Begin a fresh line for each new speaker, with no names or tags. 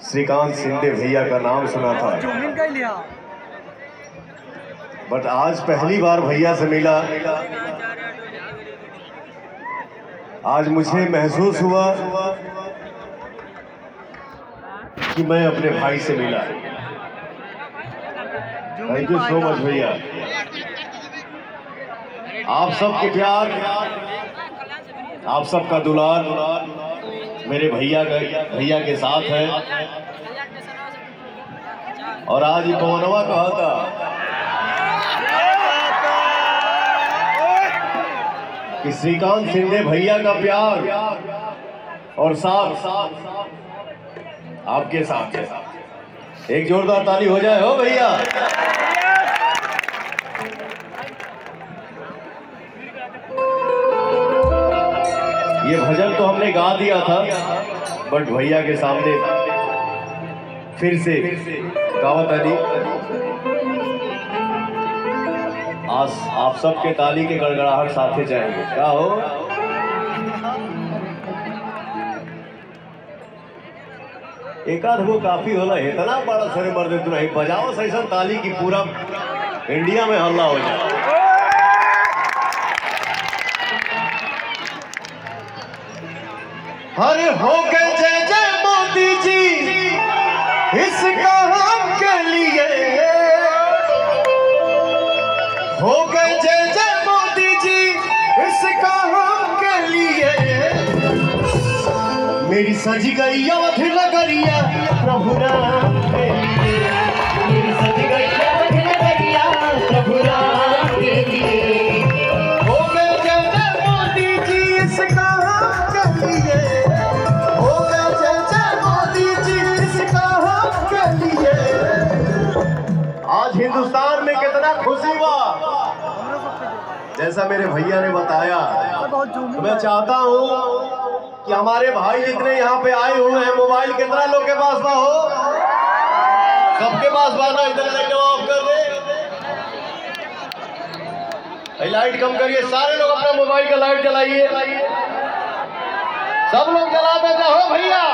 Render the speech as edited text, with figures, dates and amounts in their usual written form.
श्रीकांत शिंदे भैया का नाम सुना था, बट आज पहली बार भैया से मिला। आज मुझे महसूस हुआ कि मैं अपने भाई से मिला। थैंक यू सो मच भैया। आप सबके प्यार, आप सबका दुलार मेरे भैया के साथ है। और आज ये पवनवा कहा था कि श्रीकांत शिंदे भैया का प्यार और साथ आपके साथ है। एक जोरदार ताली हो जाए हो भैया। ये भजन तो हमने गा दिया था, बट भैया के सामने फिर से गावत अली। आज आप सबके ताली के गड़गड़ाहट साथे जाएंगे। क्या हो एक आध वो काफी होला, इतना बड़ा सरे मर्द तू नहीं बजाओ सही ताली की पूरा इंडिया में हल्ला हो जाए। अरे हो गए जय जय मोदी जी इस काम के लिए, हो गए जय जय मोदी जी इस काम के लिए। मेरी सज गई अवध नगरिया प्रभु राम के लिए, मेरी सज गई अवध नगरिया प्रभु राम के लिए। हो गए जय जय मोदी जी इस काम के लिए, हो गए जय जय मोदी जी इस काम के लिए। आज हिंदुस्तान में कितना खुशी हुआ। जैसा मेरे भैया ने बताया, तो मैं चाहता हूँ कि हमारे भाई जितने यहाँ पे आए हुए हैं, मोबाइल कितना लोग के पास ना हो, सबके पास बाना। इधर लाइट ऑफ कर दे, लाइट कम करिए। सारे लोग अपना मोबाइल का लाइट जलाइए, सब लोग जला देते हो भैया।